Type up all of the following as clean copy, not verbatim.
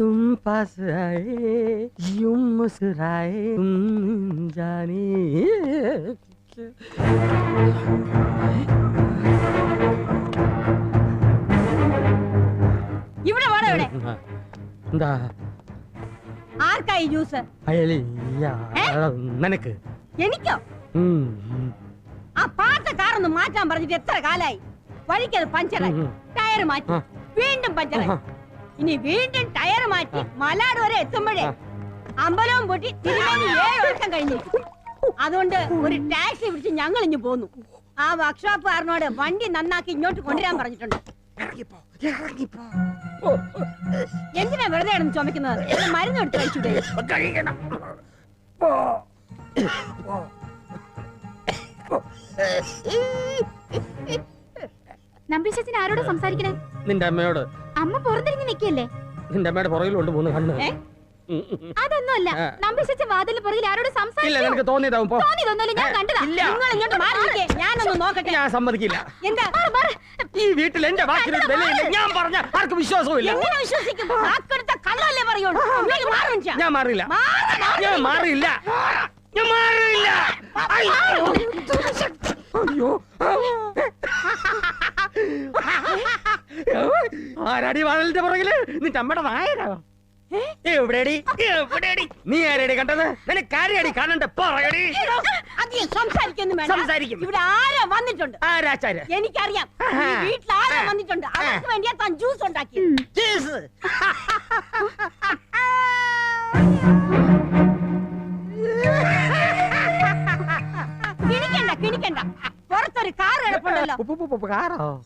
तुम पास आए यूं मुस्कुराए तुम जाने ഇവിടെ വാടാ ഇവിടെ. എന്താ ആർക്കായി ജ്യൂസ്? നിനക്ക് എനിക്കോ? ആ പാട്ട കാറൊന്ന് മാറ്റാൻ പറഞ്ഞിട്ട് എത്ര കാലായി? വഴിക്കത് പഞ്ചറായി, ടയർ മാറ്റി, വീണ്ടും പഞ്ചറായി, ഇനി വീണ്ടും ടയർ മാറ്റി മലാട് വരെ എത്തുമ്പോഴേ അമ്പലവും പൊട്ടി തിരുമേനി 7 വർഷം കഴിഞ്ഞിരിക്കും. അതുകൊണ്ട് ഒരു ടാക്സി പിടിച്ച് ഞങ്ങൾ ഇഞ്ഞു പോന്നു. ആ വർക്ക്ഷോപ്പുകാരനോട് വണ്ടി നന്നാക്കി ഇങ്ങോട്ട് കൊണ്ടുവരാൻ പറഞ്ഞിട്ടുണ്ട്. എന്തിനാ വെറുതെ കിടന്ന് ചുമക്കുന്നത്? മരുന്ന് എടുത്ത് കഴിച്ചൂടെ? നമ്പീശച്ചൻ ആരോട് സംസാരിക്കണേ? നിന്റെ അമ്മയോട്. അമ്മ പുറത്തിരിഞ്ഞ് നിൽക്കല്ലേ? നിന്റെ അമ്മയുടെ പുറകിലുണ്ട് 3 കണ്ണ്. അതൊന്നുമല്ല, നമ്പീശച്ചൻ വാതിലിന് പുറകിൽ ആരോട് സംസാരിച്ചു? തോന്നിയതാവും. തോന്നിയതൊന്നുമല്ല, ഞാൻ കണ്ടതാ. നിങ്ങൾ ഇങ്ങോട്ട് മാറി നിൽക്കേ, ഞാനൊന്ന് നോക്കട്ടെ. ഞാൻ സമ്മതിക്കില്ല. എന്താ ഈ വീട്ടിൽ എന്റെ വാക്കിനൊരു വിലയില്ല. ഞാൻ പറഞ്ഞ ആർക്കും വിശ്വാസമില്ല. എങ്ങനെ വിശ്വസിക്കും? വാക്കെടുത്ത കള്ളല്ലേ പറയുള്ളൂ. ഞാൻ മാറില്ല. ഞാൻ മാറില്ല. ഞാൻ മാറില്ല. അയ്യോ, ആരാടി വാതിലിന്റെ പുറകില്? നിന്റെ അമ്മയുടെ നായരാ. എവിടെടി? നീ ആരടി കണ്ടത്? നിനക്ക് ആരെയാടി കാണണ്ട? പറയടി. സംസാരിക്കും. ഇവിടെ ആരാ വന്നിട്ടുണ്ട്? ആരാച്ചാര്? എനിക്കറിയാം. വീട്ടിൽ ആരാ വന്നിട്ടുണ്ട്? അവർക്ക് വേണ്ടിയാ താൻ ജ്യൂസ് ഉണ്ടാക്കി. കിണിക്കണ്ട. പുറത്തൊരു കാർ കിടപ്പുണ്ടല്ലോ.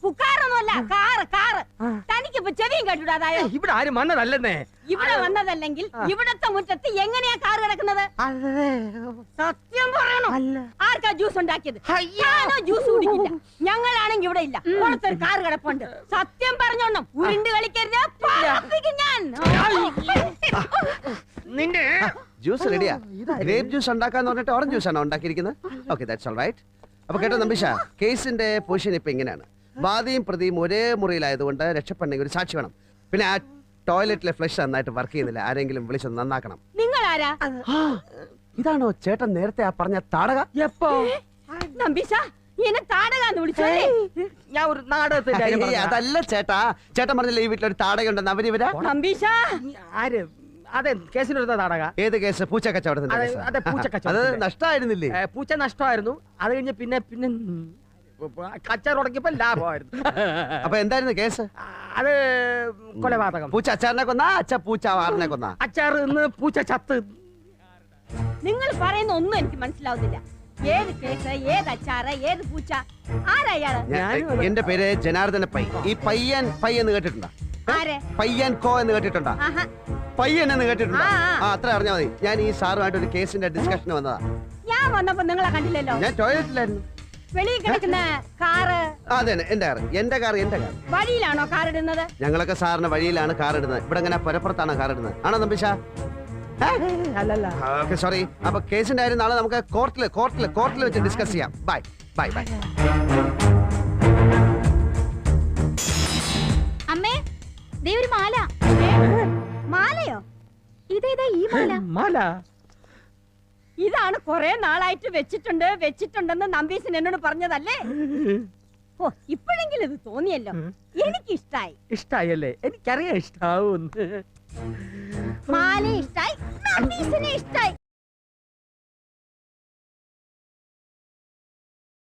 പുക്കാറൊന്നുമല്ല, കാറ്. തനിക്കിപ്പോ ചെവിയും കേട്ടുവിടാതായോ? ഇവിടെ ആരും വന്നതല്ലെന്നേ. ഇവിടെ വന്നതല്ലെങ്കിൽ ഇവിടത്തെ മുറ്റത്ത് എങ്ങനെയാ കാർ കിടക്കുന്നത്? സത്യം പറയണോ? ആർക്കാ ജ്യൂസ് ഉണ്ടാക്കിയത്? ഞാനോ ജ്യൂസ് കുടിക്കില്ല. ഞങ്ങളാണെങ്കിൽ ഇവിടെ ഇല്ല. പുറത്തൊരു കാർ കിടപ്പുണ്ട്. സത്യം പറഞ്ഞോണം, ഉരുണ്ട് കളിക്കരുത്. ഞാൻ നിന്റെ ജ്യൂസ് റെഡിയാ. ഗ്രേപ്പ് ജ്യൂസ് ഉണ്ടാക്കാന്ന് പറഞ്ഞിട്ട് ഓറഞ്ച് ജ്യൂസ് ആണോ ഉണ്ടാക്കിയിരിക്കുന്നത്? Okay, that's all right. അപ്പൊ കേട്ടോ നമ്പീശ, കേസിന്റെ പൊസിഷൻ ഇപ്പൊ ഇങ്ങനെയാണ്. വാദിയും പ്രതിയും ഒരേ മുറിയിലായതുകൊണ്ട് രക്ഷപ്പെടണമെങ്കിൽ ഒരു സാക്ഷി വേണം. പിന്നെ ആ ടോയ്ലറ്റിലെ ഫ്ലഷ് നന്നായിട്ട് വർക്ക് ചെയ്യുന്നില്ല. ആരെങ്കിലും വിളിച്ചൊന്ന് നന്നാക്കണം. നിങ്ങൾ ആരാ? ഇതാണോ ചേട്ടൻ നേരത്തെ ആ പറഞ്ഞ താടക? എപ്പോ? നമ്പീശ, എന്നെ താടകാന്ന് വിളിച്ചല്ലേ? ഞാൻ ഒരു നാടകത്തിന്റെ അതല്ല ചേട്ടാ. ചേട്ടൻ പറഞ്ഞില്ലേ ഈ വീട്ടിലൊരു താടക ഉണ്ടെന്ന്. അവരിവരാ? നമ്പീശ, ആര്? അതെ, കേസിനെടുത്ത നാടക. ഏത് കേസ്? പൂച്ച കച്ചവടത്തിന്റെ. അതെ, പൂച്ച കച്ചവടം. അത് നഷ്ടമായിരുന്നില്ലേ? പൂച്ച നഷ്ടമായിരുന്നു. അത് കഴിഞ്ഞ് പിന്നെ കച്ചാർ ഉടക്കിയപ്പോ ലാഭമായിരുന്നു. അപ്പൊ എന്തായിരുന്നു കേസ്? അത് കൊലപാതകം. പൂച്ച അച്ചാറിനെ കൊന്നാ? പൂച്ച ആറിനെ കൊന്നാ? അച്ചാർ ഇന്ന് പൂച്ച ചത്ത്. നിങ്ങൾ പറയുന്ന ഒന്നും എനിക്ക് മനസ്സിലാവുന്നില്ല. ഏത് കേസ്, ഏത് അച്ചാറ്, ഏത് പൂച്ച? ആരായാള്? എന്റെ പേര് ജനാർദ്ദന പൈ. ഈ പയ്യൻ എന്ന് കേട്ടിട്ടുണ്ടോ? പയ്യൻ കോ എന്ന് കേട്ടിട്ടുണ്ടോ? പയ്യൻ എന്ന് കേട്ടിട്ടുണ്ടോ? അത്ര അറിഞ്ഞാൽ മതി. ഞാൻ ഈ സാറുമായിട്ട് ഒരു കേസിന്റെ ഡിസ്കഷന് വന്നതാ. ഞാൻ വന്നപ്പോ നിങ്ങളെ കണ്ടില്ലല്ലോ. ഞാൻ ടോയ്ലറ്റിലായിരുന്നു. വെളിയിൽ കിടക്കുന്ന കാറ്? അതെ, എന്റെ കാർ. വഴിയിലാണോ കാർ ഇടുന്നത്? ഞങ്ങളൊക്കെ സാറിന് വഴിയിലാണ് കാർ ഇടുന്നത്. ഇവിടെ ഇങ്ങനെ പുരപ്പുറത്താണ് കാർ ഇടുന്നത്. ആണോ നമ്പീശ? Okay, sorry. അപ്പൊ കേസിന്റെ കാര്യം നാളെ നമുക്ക് കോർട്ടിൽ വെച്ച് ഡിസ്കസ് ചെയ്യാം. ബൈ. അമ്മേ, ദേ ഒരു മാല. മാലയോ? ഇതേതാ ഈ മാല? ഇതാണ് കുറെ നാളായിട്ട് വെച്ചിട്ടുണ്ടെന്ന് നമ്പീശൻ എന്നോട് പറഞ്ഞതല്ലേ? ഓ, ഇപ്പോഴെങ്കിലും ഇത് തോന്നിയല്ലോ. എനിക്ക് ഇഷ്ടായല്ലേ? എനിക്കറിയാം ഇഷ്ടാവും. മാല ഇഷ്ടായി, നമ്പീശനെ ഇഷ്ടായി.